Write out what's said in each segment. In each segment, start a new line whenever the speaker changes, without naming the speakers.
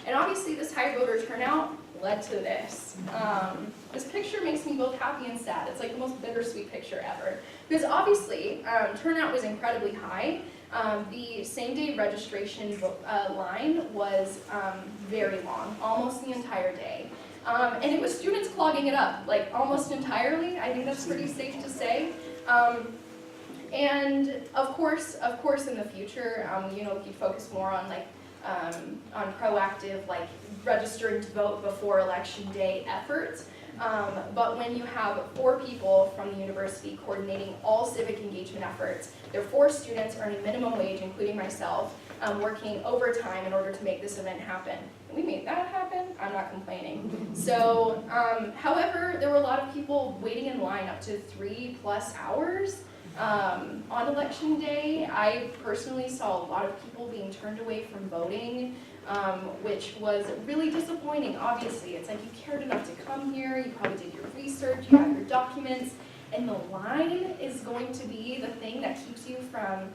And obviously this high voter turnout led to this. This picture makes me both happy and sad. It's like the most bittersweet picture ever. Because obviously, turnout was incredibly high. The same-day registration line was very long, almost the entire day. And it was students clogging it up, like almost entirely. I think that's pretty safe to say. And of course, in the future, you know, we could focus more on like on proactive, like registering to vote before election day efforts. But when you have 4 people from the university coordinating all civic engagement efforts, there are 4 students earning minimum wage, including myself, working overtime in order to make this event happen. And we made that happen, I'm not complaining. So, however, there were a lot of people waiting in line up to 3+ hours. On election day, I personally saw a lot of people being turned away from voting, which was really disappointing. Obviously, it's like you cared enough to come here, you probably did your research, you have your documents, and the line is going to be the thing that keeps you from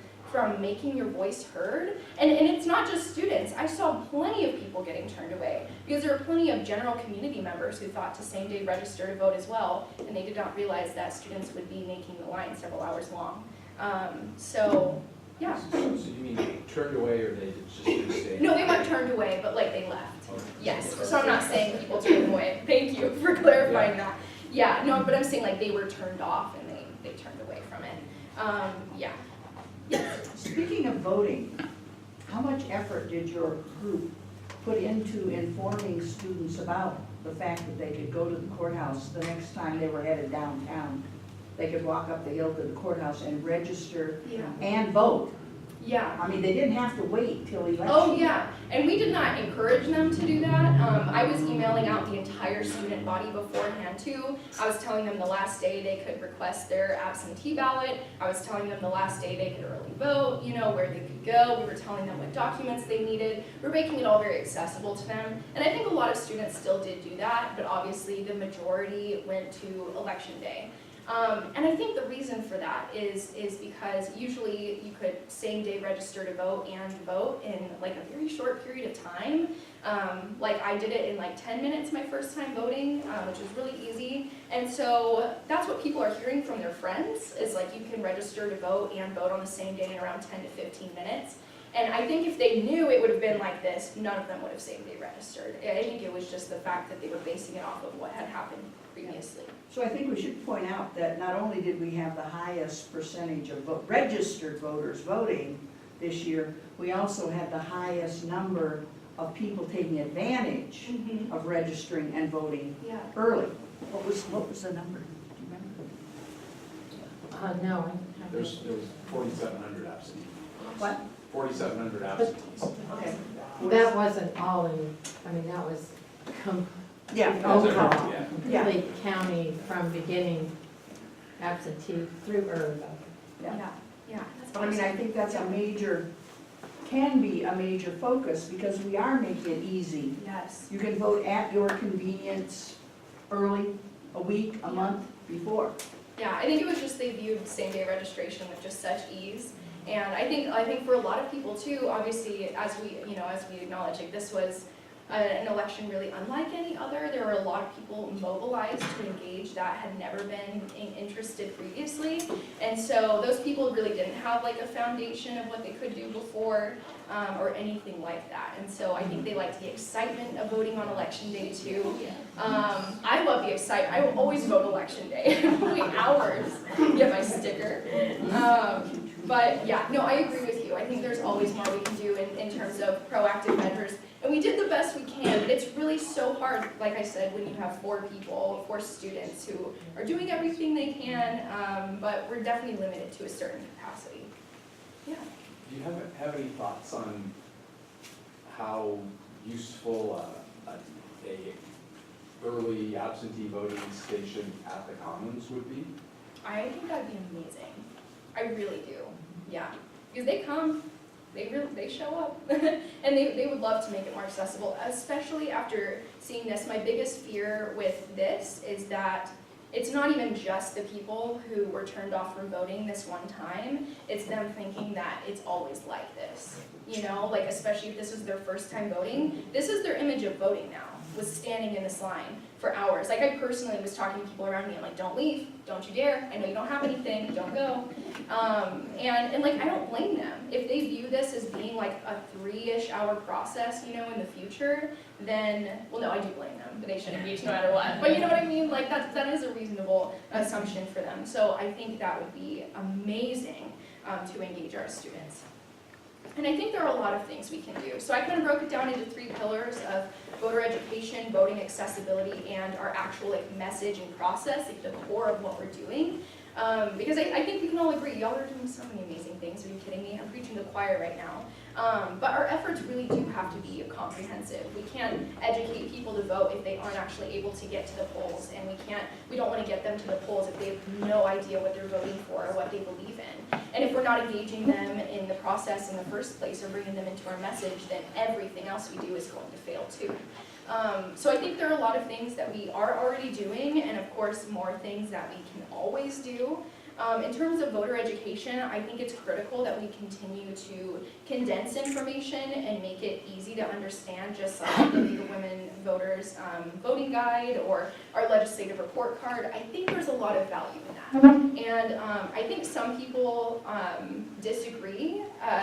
making your voice heard. And it's not just students. I saw plenty of people getting turned away because there are plenty of general community members who thought to same-day register to vote as well, and they did not realize that students would be making the line several hours long. So, yeah.
So you mean turned away, or they just didn't stay?
No, they weren't turned away, but like they left.
Okay.
Yes, so I'm not saying people turned away. Thank you for clarifying that. Yeah, no, but I'm saying like they were turned off and they turned away from it. Yeah. Yes.
Speaking of voting, how much effort did your group put into informing students about the fact that they could go to the courthouse the next time they were headed downtown? They could walk up the hill to the courthouse and register
Yeah.
and vote.
Yeah.
I mean, they didn't have to wait till election.
Oh yeah, and we did not encourage them to do that. I was emailing out the entire student body beforehand too. I was telling them the last day they could request their absentee ballot. I was telling them the last day they could early vote, you know, where they could go. We were telling them what documents they needed. We're making it all very accessible to them. And I think a lot of students still did do that, but obviously the majority went to election day. And I think the reason for that is because usually you could same-day register to vote and vote in like a very short period of time. Like I did it in like 10 minutes my first time voting, which was really easy. And so that's what people are hearing from their friends, is like you can register to vote and vote on the same day in around 10 to 15 minutes. And I think if they knew it would have been like this, none of them would have same-day registered. I think it was just the fact that they were basing it off of what had happened previously.
So I think we should point out that not only did we have the highest percentage of registered voters voting this year, we also had the highest number of people taking advantage of registering and voting
Yeah.
early. What was the number? Do you remember?
No.
There was 4,700 absentees.
What?
4,700 absentees.
Okay.
That wasn't all in, I mean, that was
Yeah.
overall,
Yeah.
complete county from beginning absentee through early voting.
Yeah. Yeah. That's
But I mean, I think that's a major, can be a major focus because we are making it easy.
Yes.
You can vote at your convenience early, a week, a month before.
Yeah, I think it was just they viewed same-day registration with just such ease. And I think for a lot of people too, obviously, as we acknowledge, like this was an election really unlike any other. There were a lot of people mobilized to engage that had never been interested previously. And so those people really didn't have like a foundation of what they could do before or anything like that. And so I think they liked the excitement of voting on election day too. I love the excitement. I will always vote election day. Wait hours to get my sticker. But yeah, no, I agree with you. I think there's always more we can do in terms of proactive measures. And we did the best we can, but it's really so hard, like I said, when you have 4 people, 4 students who are doing everything they can, but we're definitely limited to a certain capacity. Yeah.
Do you have any thoughts on how useful a early absentee voting station at the Commons would be?
I think that'd be amazing. I really do. Yeah. Because they come, they show up, and they would love to make it more accessible, especially after seeing this. My biggest fear with this is that it's not even just the people who were turned off from voting this one time, it's them thinking that it's always like this. You know, like especially if this is their first time voting, this is their image of voting now, was standing in this line for hours. Like I personally was talking to people around me, I'm like, don't leave, don't you dare, I know you don't have anything, don't go. And like, I don't blame them. If they view this as being like a 3-ish hour process, you know, in the future, then, well, no, I do blame them, but they should engage no matter what. But you know what I mean? Like, that is a reasonable assumption for them. So I think that would be amazing to engage our students. And I think there are a lot of things we can do. So I kind of broke it down into 3 pillars of voter education, voting accessibility, and our actual like message and process, like the core of what we're doing. Because I think we can all agree, y'all are doing so many amazing things. Are you kidding me? I'm preaching to the choir right now. But our efforts really do have to be comprehensive. We can't educate people to vote if they aren't actually able to get to the polls, and we don't want to get them to the polls if they have no idea what they're voting for or what they believe in. And if we're not engaging them in the process in the first place or bringing them into our message, then everything else we do is going to fail too. So I think there are a lot of things that we are already doing, and of course more things that we can always do. In terms of voter education, I think it's critical that we continue to condense information and make it easy to understand, just like the League of Women Voters voting guide or our legislative report card. I think there's a lot of value in that. And I think some people disagree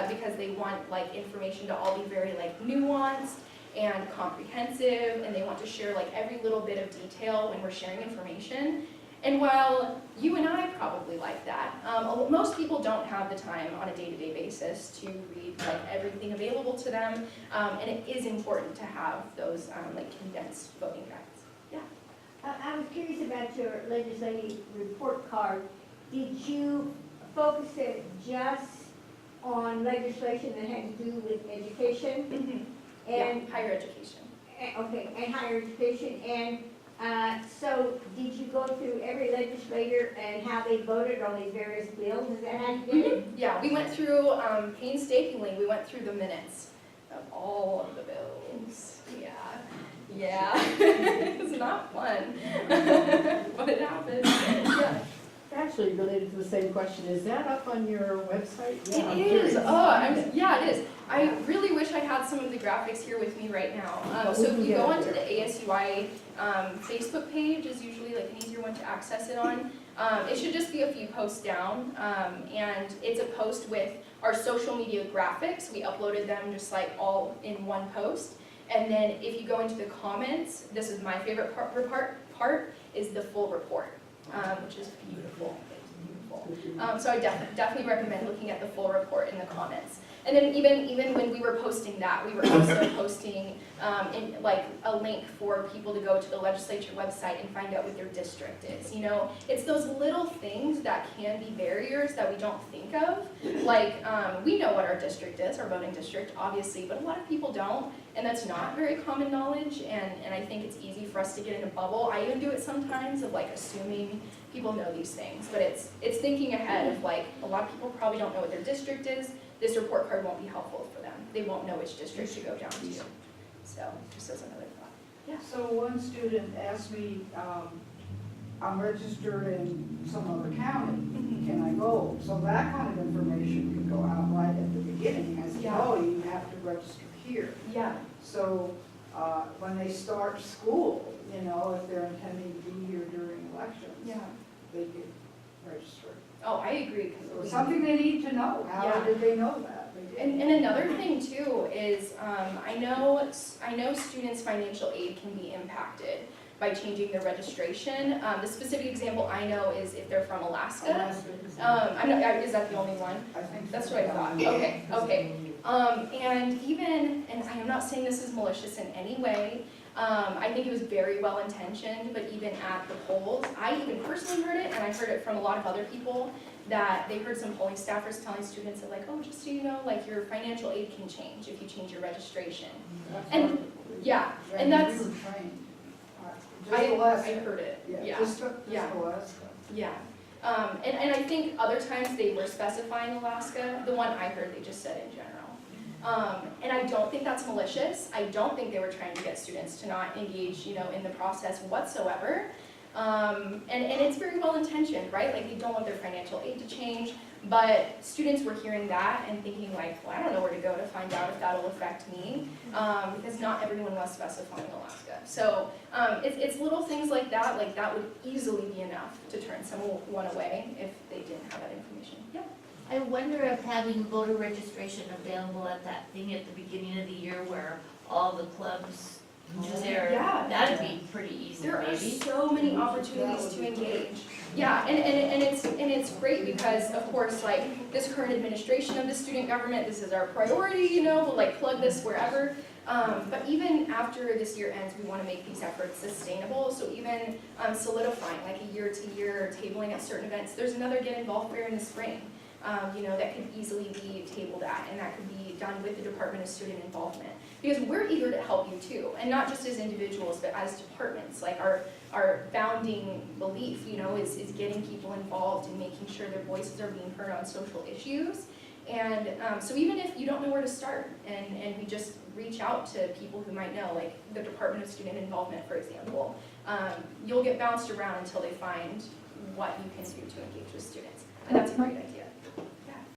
because they want like information to all be very like nuanced and comprehensive, and they want to share like every little bit of detail when we're sharing information. And while you and I probably like that, most people don't have the time on a day-to-day basis to read like everything available to them, and it is important to have those like condensed voting guides. Yeah.
I was curious about your legislative report card. Did you focus it just on legislation that had to do with education? And
yeah, higher education.
okay, and higher education, and so did you go through every legislator and how they voted on these various bills? Is that how you did it?
Yeah, we went through painstakingly. We went through the minutes of all of the bills. Yeah, it's not fun, but it happens. Yeah.
Actually related to the same question, is that up on your website? Yeah, I'm
It
curious.
is. Yeah, it is. I really wish I had some of the graphics here with me right now. So if you go onto the ASUI Facebook page, is usually like an easier one to access it on. It should just be a few posts down, and it's a post with our social media graphics. We uploaded them just like all in one post. And then if you go into the comments, this is my favorite part is the full report. Which is beautiful. It's beautiful. So I definitely recommend looking at the full report in the comments. And then even when we were posting that, we were also posting in like a link for people to go to the legislature website and find out what their district is. You know, it's those little things that can be barriers that we don't think of. Like we know what our district is, our voting district, obviously, but a lot of people don't, and that's not very common knowledge. And I think it's easy for us to get in a bubble. I even do it sometimes of like assuming people know these things, but it's thinking ahead of like a lot of people probably don't know what their district is. This report card won't be helpful for them. They won't know which district to go down to. So just as another thought. Yeah.
So one student asked me, I'm registered in some other county, can I go? So that kind of information could go out right at the beginning. I said,
Yeah.
oh, you have to register here.
Yeah.
So when they start school, you know, if they're intending to be here during elections,
Yeah.
they could register.
Oh, I agree.
So it's something they need to know. How
Yeah.
did they know that? They didn't.
And another thing too is I know students' financial aid can be impacted by changing their registration. The specific example I know is if they're from Alaska. I'm not, is that the only one?
I think so.
That's what I thought. Okay. And I am not saying this is malicious in any way. I think it was very well intentioned, but even at the polls, I even personally heard it, and I heard it from a lot of other people, that they heard some polling staffers telling students that like, oh, just so you know, like your financial aid can change if you change your registration. And yeah, and that's,
We were trained. Just
I
Alaska.
heard it, yeah.
Just
Yeah.
Alaska.
Yeah, and I think other times they were specifying Alaska. The one I heard, they just said in general. And I don't think that's malicious. I don't think they were trying to get students to not engage, you know, in the process whatsoever. And it's very well intentioned, right? Like they don't want their financial aid to change, but students were hearing that and thinking like, well, I don't know where to go to find out if that'll affect me, because not everyone was specifying Alaska. So it's little things like that would easily be enough to turn someone away if they didn't have that information. Yep.
I wonder if having voter registration available at that thing at the beginning of the year where all the clubs do their,
Yeah.
that'd be pretty easy
There are
maybe.
so many opportunities to engage. Yeah, and it's great because, of course, like, this current administration of the student government, this is our priority, you know, we'll like plug this wherever. But even after this year ends, we want to make these efforts sustainable, so even solidifying, like a year-to-year tabling at certain events, there's another Get Involved fair in the spring, you know, that could easily be tabled at, and that could be done with the Department of Student Involvement. Because we're eager to help you too, and not just as individuals, but as departments. Like our founding belief, you know, is getting people involved and making sure their voices are being heard on social issues. And so even if you don't know where to start, and we just reach out to people who might know, like the Department of Student Involvement, for example, you'll get bounced around until they find what you can do to engage